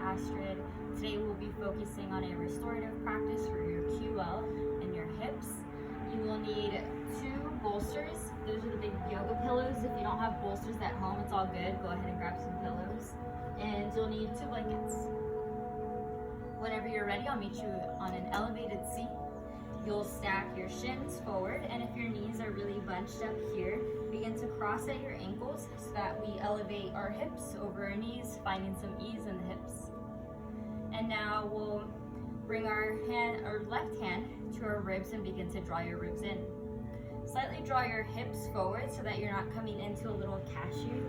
Astrid. Today we'll be focusing on a restorative practice for your QL and your hips. You will need 2 bolsters. Those are the big yoga pillows. If you don't have bolsters at home, it's all good. Go ahead and grab some pillows. And you'll need 2 blankets. Whenever you're ready, I'll meet you on an elevated seat. You'll stack your shins forward, and if your knees are really bunched up here, begin to cross at your ankles so that we elevate our hips over our knees, finding some ease in the hips. And now we'll bring our left hand to our ribs and begin to draw your ribs in. Slightly draw your hips forward so that you're not coming into a little cashew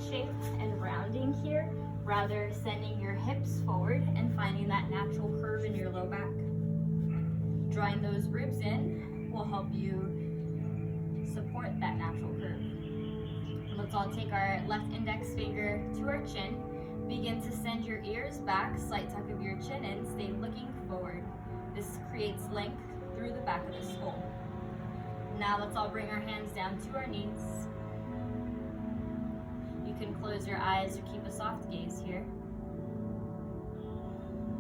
shape and rounding here, rather sending your hips forward and finding that natural curve in your low back. Drawing those ribs in will help you support that natural curve. Let's all take our left index finger to our chin. Begin to send your ears back, slight tuck of your chin in, stay looking forward. This creates length through the back of the skull. Now let's all bring our hands down to our knees. You can close your eyes or keep a soft gaze here.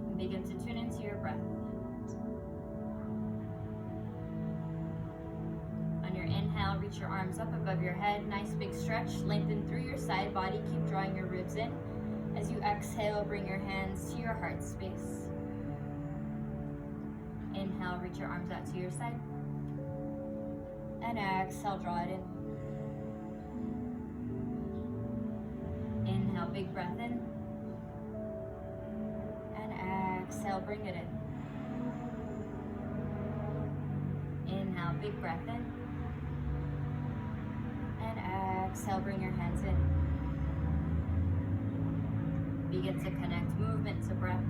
And begin to tune into your breath. On your inhale, reach your arms up above your head. Nice big stretch. Lengthen through your side body. Keep drawing your ribs in. As you exhale, bring your hands to your heart space. Inhale, reach your arms out to your side. And exhale, draw it in. Inhale, big breath in. And exhale, bring it in. Inhale, big breath in. And exhale, bring your hands in. Begin to connect movement to breath.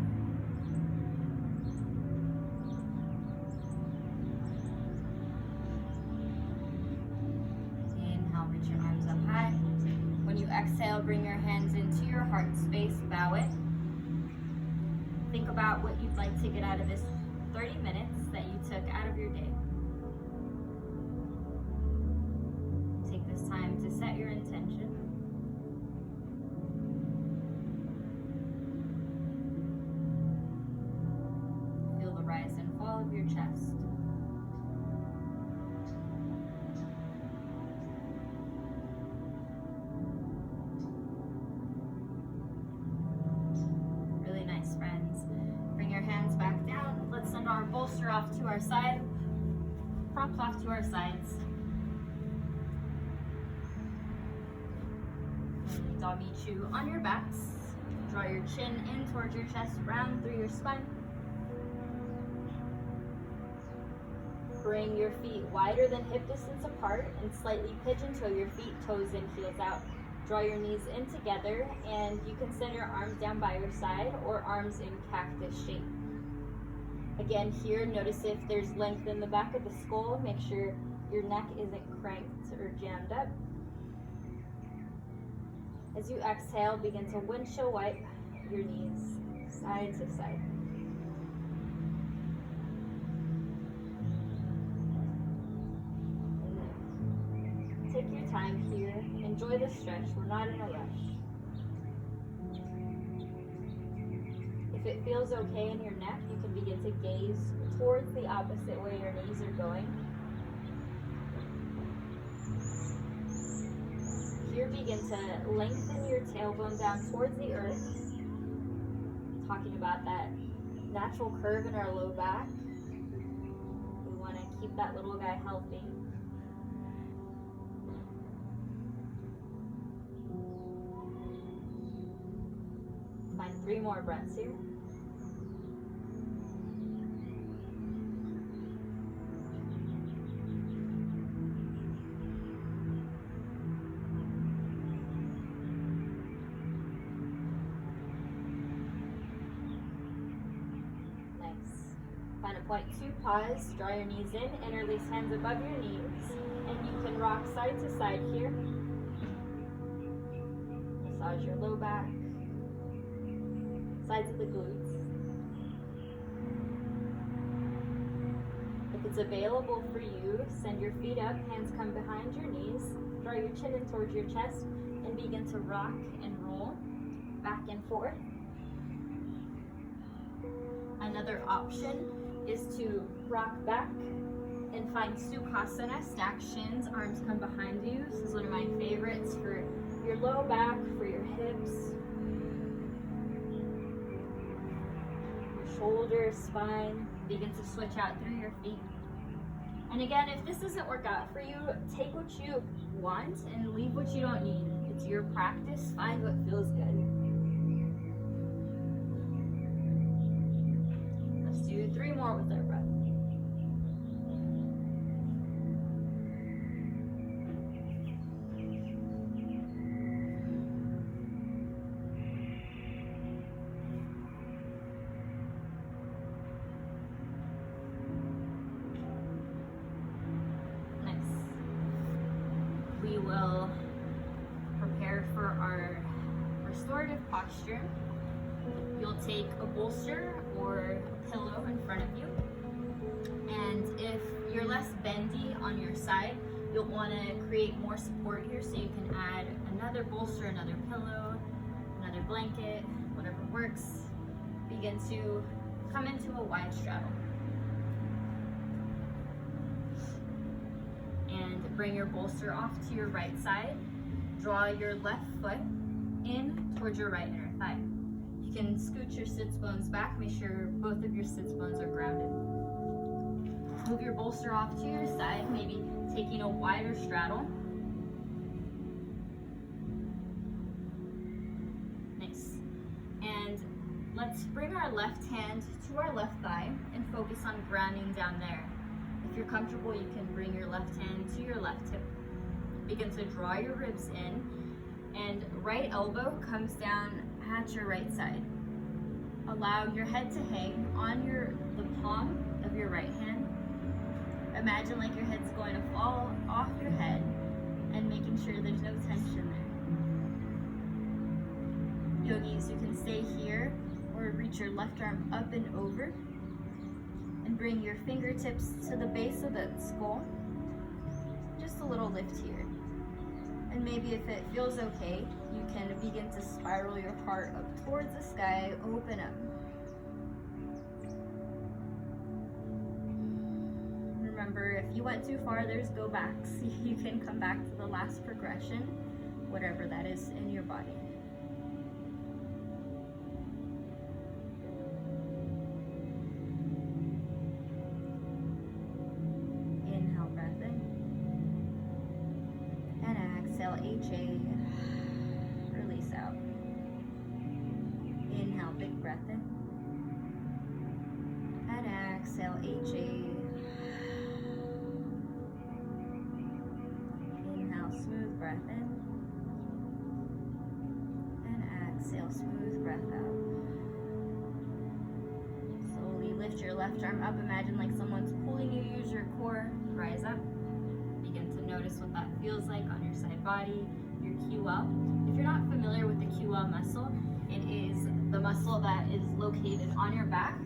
Inhale, reach your arms up high. When you exhale, bring your hands into your heart space, bow it. Think about what you'd like to get out of this 30 minutes that you took out of your day. Take this time to set your intention. Feel the rise and fall of your chest. Really nice, friends. Bring your hands back down. Let's send our bolster off to our side. Props off to our sides. I'll meet you on your backs. Draw your chin in towards your chest, round through your spine. Bring your feet wider than hip distance apart and slightly pigeon toe your feet, toes in, heels out. Draw your knees in together, and you can send your arms down by your side or arms in cactus shape. Again, here, notice if there's length in the back of the skull. Make sure your neck isn't cranked or jammed up. As you exhale, begin to windshield wipe your knees side to side. Take your time here. Enjoy the stretch. We're not in a rush. If it feels okay in your neck, you can begin to gaze towards the opposite way your knees are going. Here, begin to lengthen your tailbone down towards the earth. Talking about that natural curve in our low back. We want to keep that little guy healthy. Find 3 more breaths here. Find a point to pause, draw your knees in, interlace hands above your knees, and you can rock side to side here. Massage your low back, sides of the glutes. If it's available for you, send your feet up, hands come behind your knees, draw your chin in towards your chest, and begin to rock and roll back and forth. Another option is to rock back and find Sukhasana, stack shins, arms come behind you. This is one of my favorites for your low back, for your hips, your shoulders, spine. Begin to switch out through your feet. And again, if this doesn't work out for you, take what you want and leave what you don't need. It's your practice. Find what feels good. Let's do 3 more with our breath. We will prepare for our restorative posture. You'll take a bolster or a pillow in front of you. And if you're less bendy on your side, you'll want to create more support here, so you can add another bolster, another pillow, another blanket, whatever works. Begin to come into a wide straddle. And bring your bolster off to your right side. Draw your left foot in towards your right inner thigh. You can scoot your sits bones back. Make sure both of your sits bones are grounded. Move your bolster off to your side, maybe taking a wider straddle. Nice. And let's bring our left hand to our left thigh and focus on grounding down there. If you're comfortable, you can bring your left hand to your left hip. Begin to draw your ribs in, and right elbow comes down at your right side. Allow your head to hang on the palm of your right hand. Imagine like your head's going to fall off your head, and making sure there's no tension there. Yogis, you can stay here or reach your left arm up and over. And bring your fingertips to the base of the skull. Just a little lift here. And maybe if it feels okay, you can begin to spiral your heart up towards the sky, open up. Remember, if you went too far, there's go backs. You can come back to the last progression, whatever that is in your body. HA, release out. Inhale, big breath in. And exhale, HA. Inhale, smooth breath in. And exhale, smooth breath out. Slowly lift your left arm up. Imagine like someone's pulling you. Use your core. Rise up. Notice what that feels like on your side body, your QL. If you're not familiar with the QL muscle, it is the muscle that is located on your back.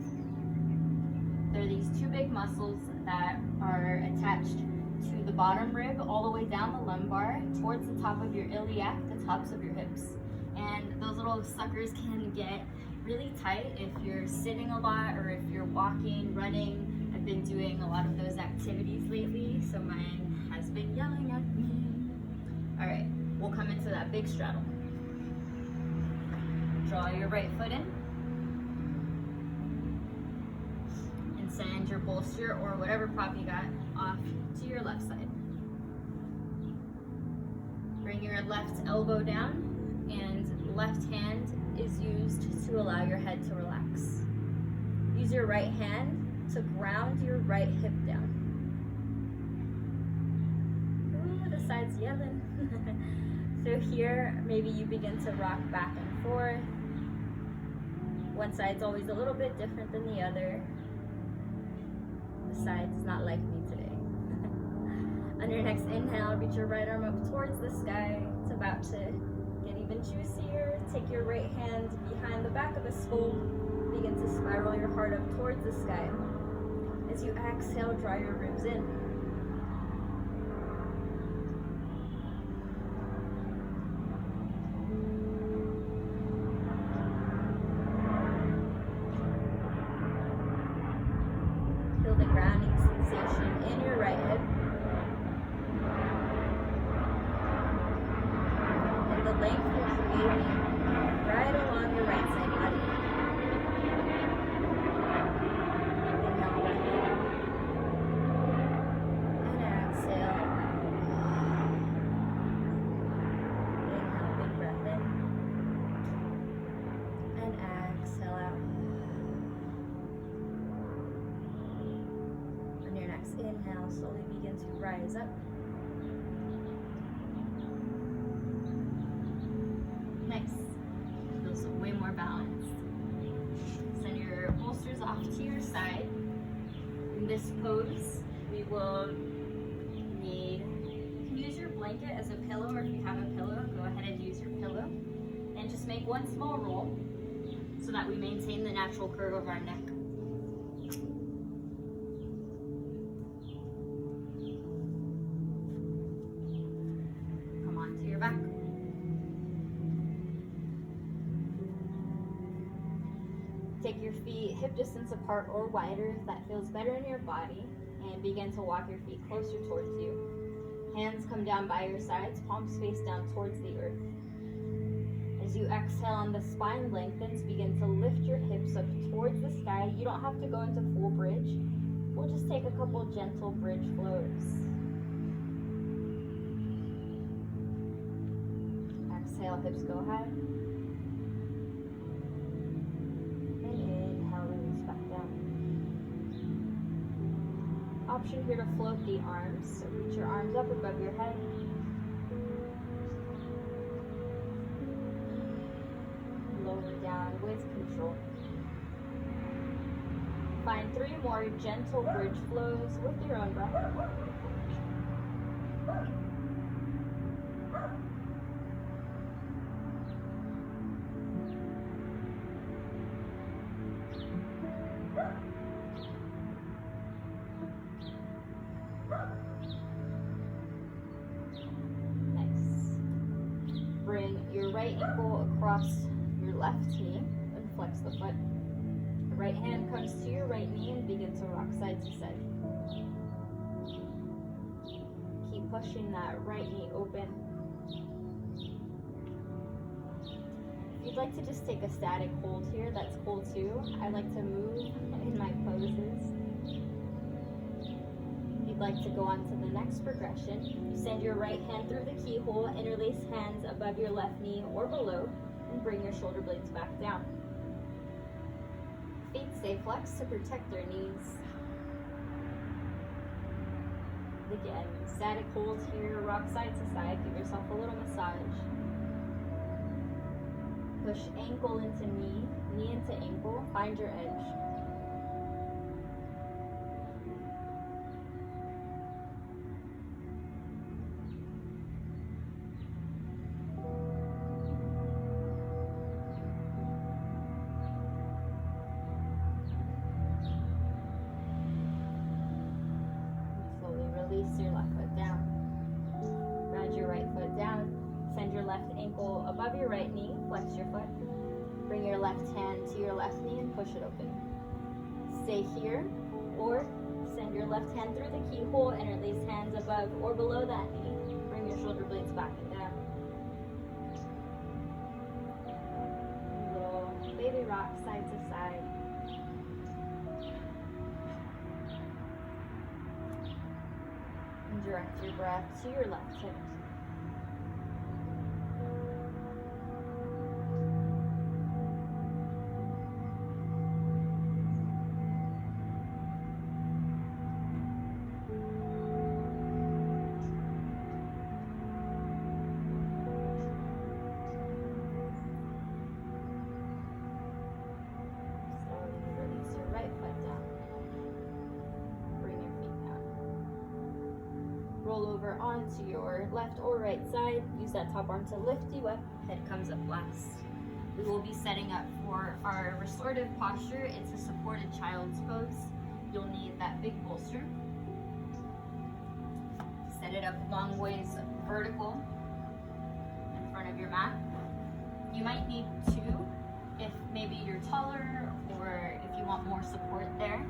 There are these 2 big muscles that are attached to the bottom rib all the way down the lumbar towards the top of your iliac, the tops of your hips. And those little suckers can get really tight if you're sitting a lot or if you're walking, running. I've been doing a lot of those activities lately, so mine has been yelling at me. All right, we'll come into that big straddle. Draw your right foot in and send your bolster or whatever prop you got off to your left side. Bring your left elbow down, and left hand is used to allow your head to relax. Use your right hand to ground your right hip down. Sides yelling. So here, maybe you begin to rock back and forth. One side's always a little bit different than the other. The side's not like me today. On your next inhale, reach your right arm up towards the sky. It's about to get even juicier. Take your right hand behind the back of the skull. Begin to spiral your heart up towards the sky. As you exhale, draw your ribs in. waving right along your right side body. Inhale, breath in. And exhale. Inhale, big breath in. And exhale out. On your next inhale, slowly begin to rise up. Nice. Feels way more balanced. Send your bolsters off to your side. In this pose, we will need, you can use your blanket as a pillow, or if you have a pillow, go ahead and use your pillow. And just make one small roll so that we maintain the natural curve of our neck. Come on to your back. Take your feet hip distance apart or wider if that feels better in your body, and begin to walk your feet closer towards you. Hands come down by your sides, palms face down towards the earth. As you exhale and the spine lengthens, begin to lift your hips up towards the sky. You don't have to go into full bridge. We'll just take a couple gentle bridge flows. Exhale, hips go high. Option here to float the arms, so reach your arms up above your head. Lower down with control. Find 3 more gentle bridge flows with your own breath. Bring your right ankle across your left knee and flex the foot. The right hand comes to your right knee and begin to rock side to side. Keep pushing that right knee open. If you'd like to just take a static hold here, that's cool too. I like to move in my poses. Like to go on to the next progression. You send your right hand through the keyhole, interlace hands above your left knee or below, and bring your shoulder blades back down. Feet stay flexed to protect their knees. Again, static hold here, rock side to side, give yourself a little massage. Push ankle into knee, knee into ankle, find your edge. Release your left foot down. Round your right foot down. Send your left ankle above your right knee. Flex your foot. Bring your left hand to your left knee and push it open. Stay here, or send your left hand through the keyhole, interlace hands above or below that knee. Bring your shoulder blades back and down. Little baby rock side to side. Direct your breath to your left hip. Slowly release your right foot down. Bring your feet down. Roll over onto your left or right side. Use that top arm to lift you up. Head comes up last. We will be setting up for our restorative posture. It's a supported child's pose. You'll need that big bolster. Set it up long ways vertical in front of your mat. You might need 2 if maybe you're taller or if you want more support there.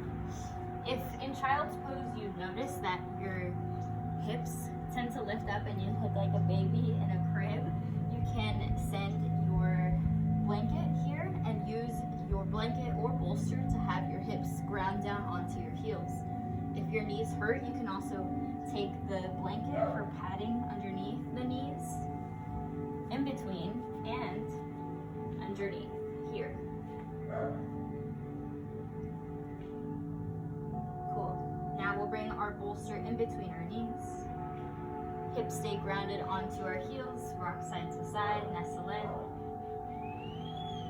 If in child's pose you notice that your hips tend to lift up and you look like a baby in a crib, you can send down onto your heels. If your knees hurt, you can also take the blanket for padding underneath the knees, in between, and underneath here. Cool. Now we'll bring our bolster in between our knees. Hips stay grounded onto our heels, rock side to side, nestle in.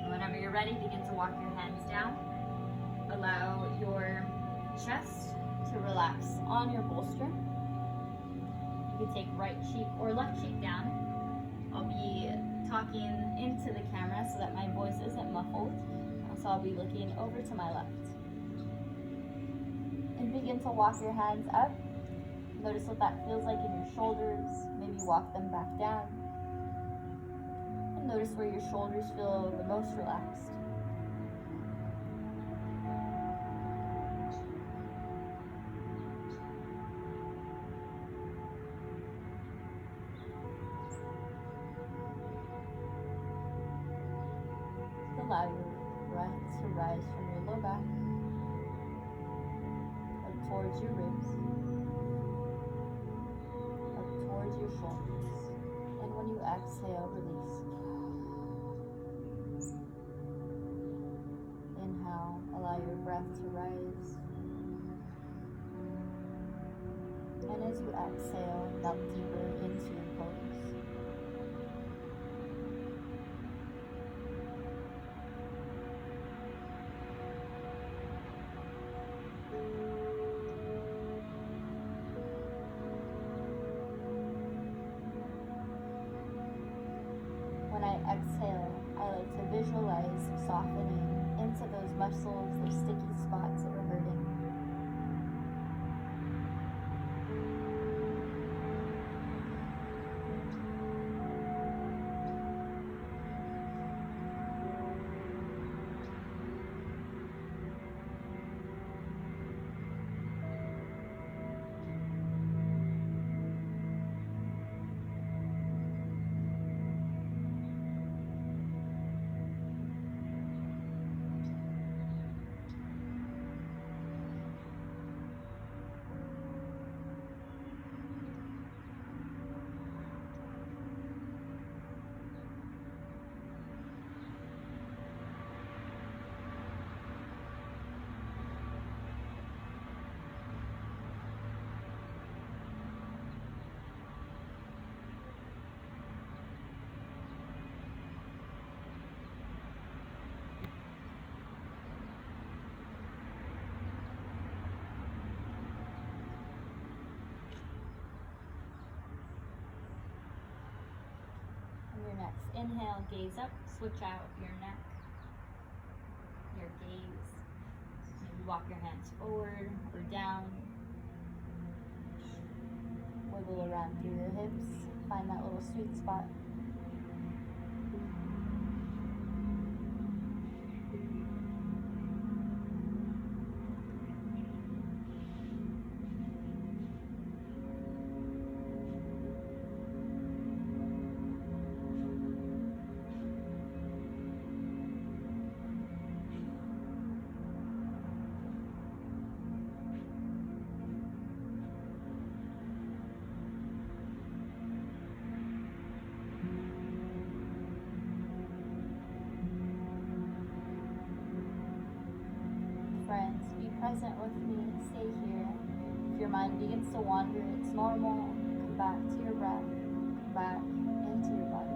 And whenever you're ready, begin to walk your hands down. Allow your chest to relax on your bolster. You can take right cheek or left cheek down. I'll be talking into the camera so that my voice isn't muffled. So I'll be looking over to my left. And begin to walk your hands up. Notice what that feels like in your shoulders. Maybe walk them back down. And notice where your shoulders feel the most relaxed. Allow your breath to rise from your low back up towards your ribs, up towards your shoulders, and when you exhale, release. Inhale, allow your breath to rise, and as you exhale, melt deeper into your pose. When I exhale, I like to visualize softening into those muscles, those sticky spots that are hurting. Next, inhale, gaze up, switch out your neck, your gaze. Maybe walk your hands forward or down. Wiggle around through your hips, find that little sweet spot. Friends, be present with me, stay here. If your mind begins to wander, it's normal. Come back to your breath, come back into your body.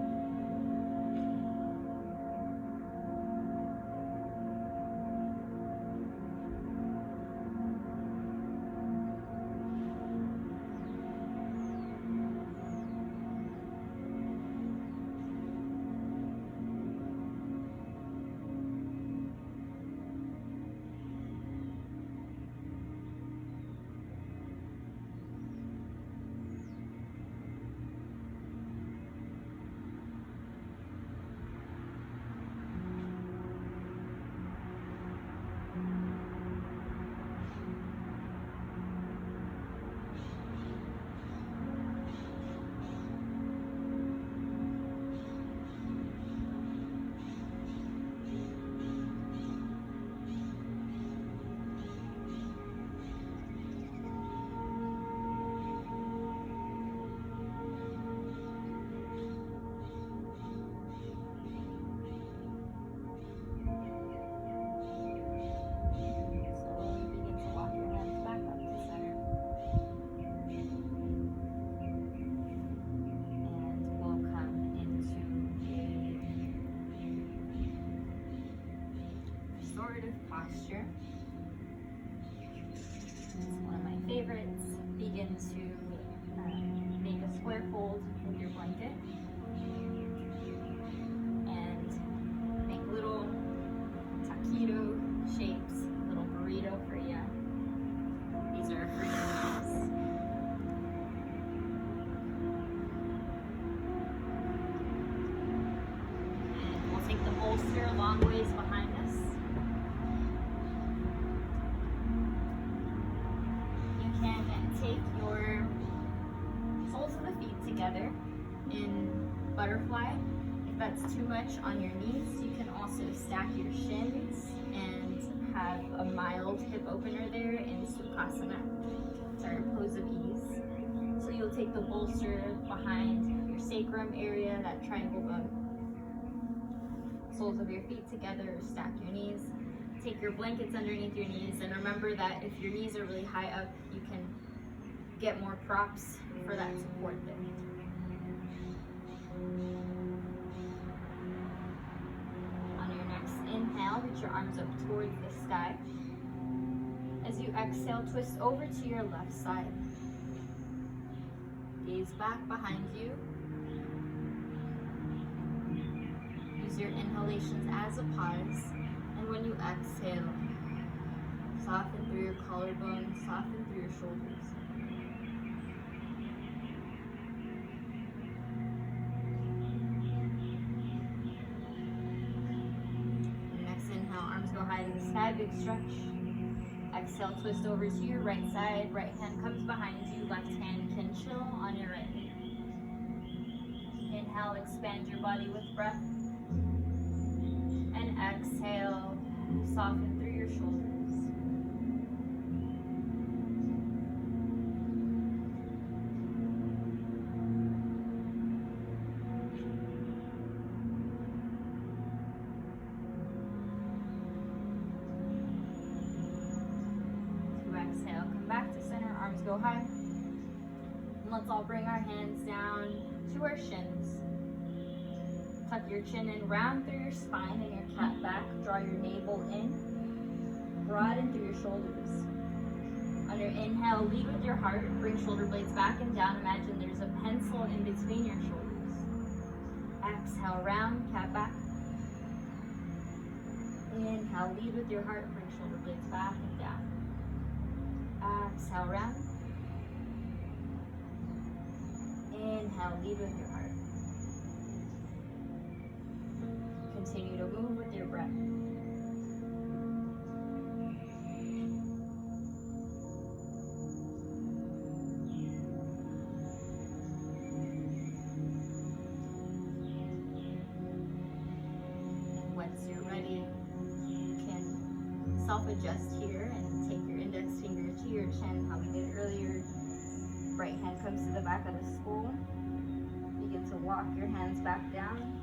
restorative posture. It's one of my favorites. Begin to make a square fold with your blanket and make little taquito shapes, little burrito for you. These are for your knees. And we'll take the bolster a long ways behind us. You can take your soles of the feet together in butterfly. If that's too much on your knees, you can also stack your shins and have a mild hip opener there in Sukhasana. It's our pose of ease. So you'll take the bolster behind your sacrum area, that triangle bone. Soles of your feet together, stack your knees. Take your blankets underneath your knees, and remember that if your knees are really high up, you can get more props for that support there. On your next inhale, reach your arms up towards the sky. As you exhale, twist over to your left side. Gaze back behind you. Use your inhalations as a pause, and when you exhale, soften through your collarbone, soften through your shoulders. Next inhale, arms go high to the sky, big stretch. Exhale, twist over to your right side. Right hand comes behind you. Left hand can chill on your right knee. Inhale, expand your body with breath. And exhale, soften through your shoulders. Exhale, come back to center, arms go high. And let's all bring our hands down to our shins. Tuck your chin in, round through your spine and your cat back. Draw your navel in, broaden through your shoulders. On your inhale, lead with your heart. Bring shoulder blades back and down. Imagine there's a pencil in between your shoulders. Exhale, round, cat back. Inhale, lead with your heart. Bring shoulder blades back and down. Exhale, round. Inhale, lead with your heart. Continue to move with your breath. And once you're ready, you can self-adjust here and take your index finger to your chin, how we did earlier. Right hand comes to the back of the skull. Begin to walk your hands back down.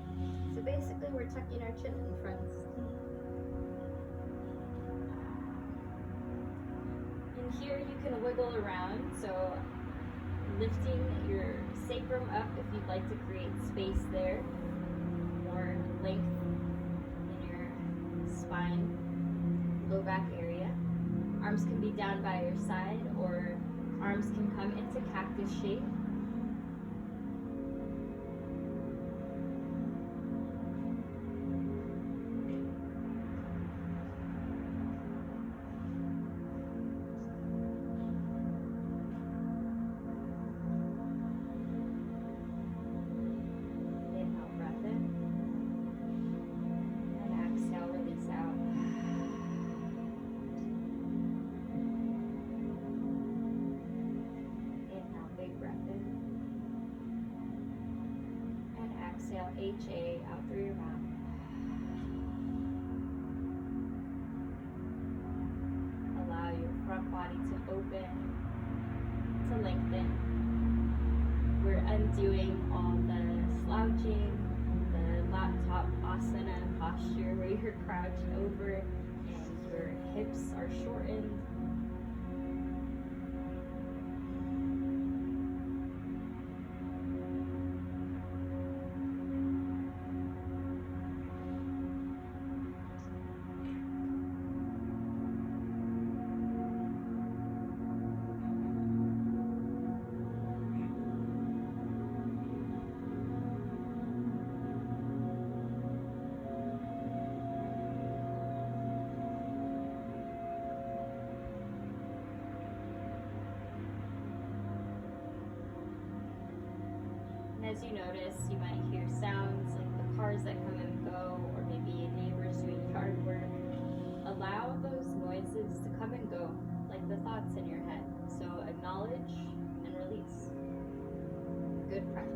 So basically we're tucking our chin in, friends. And here you can wiggle around, so lifting your sacrum up if you'd like to create space there, more length in your spine, low back area. Arms can be down by your side, or arms can come into cactus shape. Inhale, breath in. And exhale, release out. Exhale, HA out through your mouth. Allow your front body to open, to lengthen. We're undoing all the slouching, the laptop asana posture where you're crouched over and your hips are shortened. as you notice, you might hear sounds like the cars that come and go, or maybe neighbors doing yard work. Allow those noises to come and go, like the thoughts in your head. So acknowledge and release. Good practice.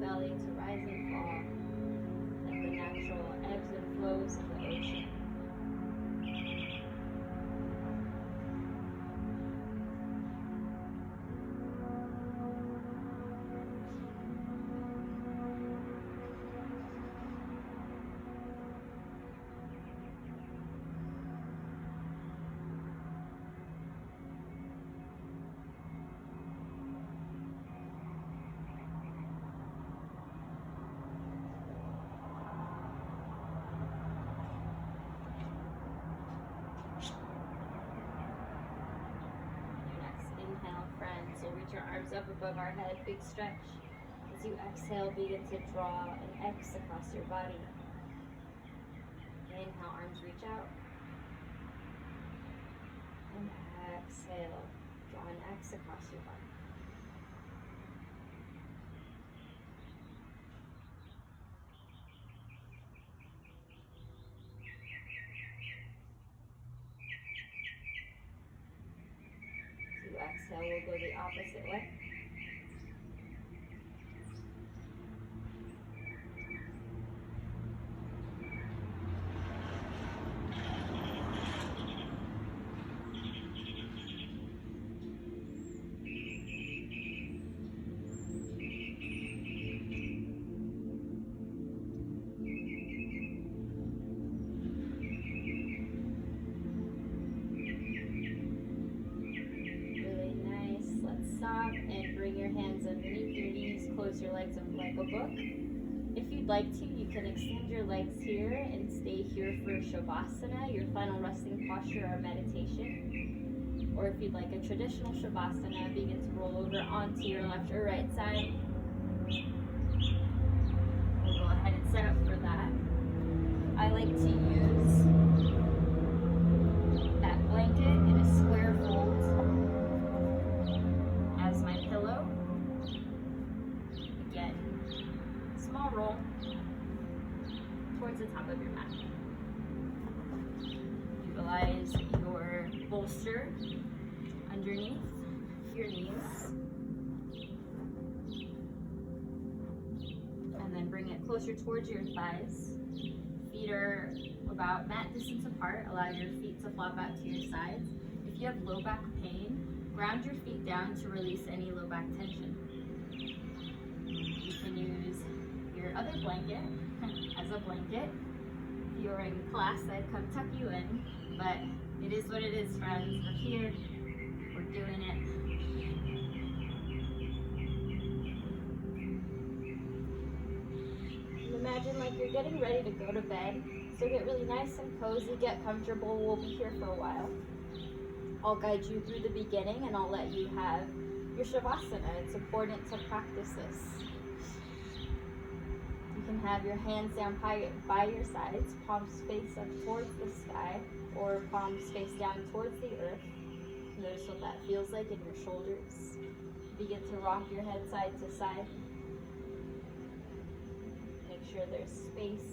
Belly to rise and fall, like the natural ebbs and flows of the ocean. Reach your arms up above our head, big stretch. As you exhale, begin to draw an X across your body. Inhale, arms reach out. And exhale, draw an X across your body. Exhale, we'll go the opposite way. And bring your hands underneath your knees, close your legs up like a book. If you'd like to, you can extend your legs here and stay here for Shavasana, your final resting posture or meditation. Or if you'd like a traditional Shavasana, begin to roll over onto your left or right side. We'll go ahead and set up for that. I like to use that blanket in a square fold as my pillow. Again, small roll towards the top of your mat. Utilize your bolster underneath your knees. And then bring it closer towards your thighs. Feet are about mat distance apart. Allow your feet to flop out to your sides. If you have low back pain, ground your feet down to release any low back tension. You can use your other blanket as a blanket. If you're in class, I'd come tuck you in, but it is what it is, friends. We're here, we're doing it. Imagine like you're getting ready to go to bed, so get really nice and cozy, get comfortable. We'll be here for a while. I'll guide you through the beginning and I'll let you have your Shavasana. It's important to practice this. You can have your hands down by your sides, palms face up towards the sky, or palms face down towards the earth. Notice what that feels like in your shoulders. Begin to rock your head side to side. Make sure there's space.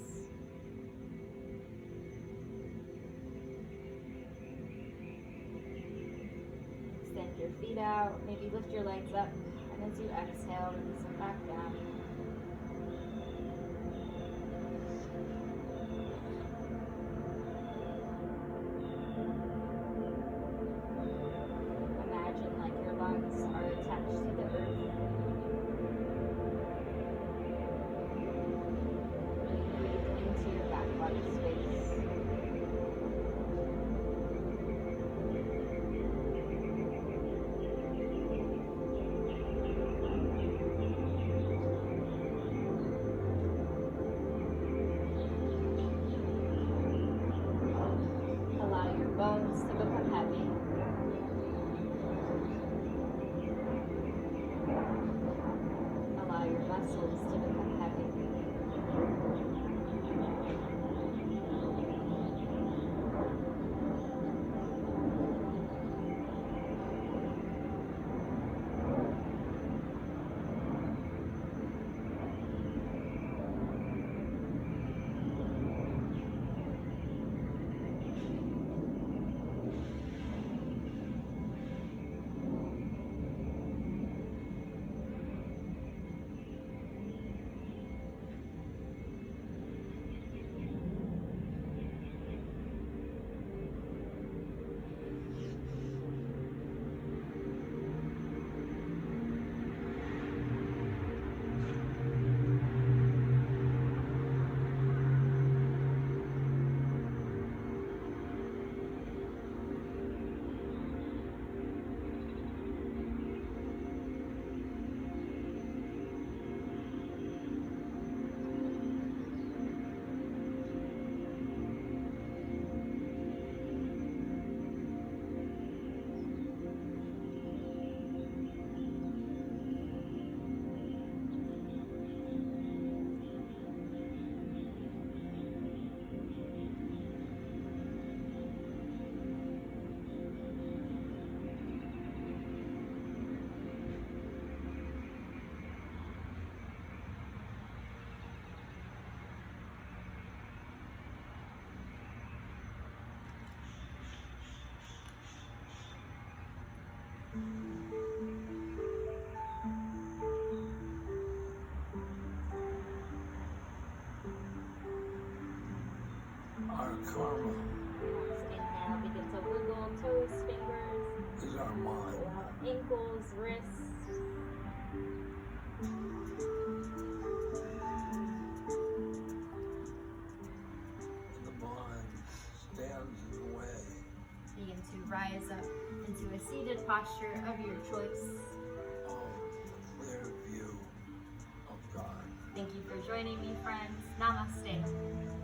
Extend your feet out, maybe lift your legs up, and as you exhale, release them back down. Our karma Next inhale, begin to wiggle toes, fingers, is our mind. ankles, wrists. And the mind stands in the way. Begin to rise up into a seated posture of your choice. Of clear view of God. Thank you for joining me, friends. Namaste.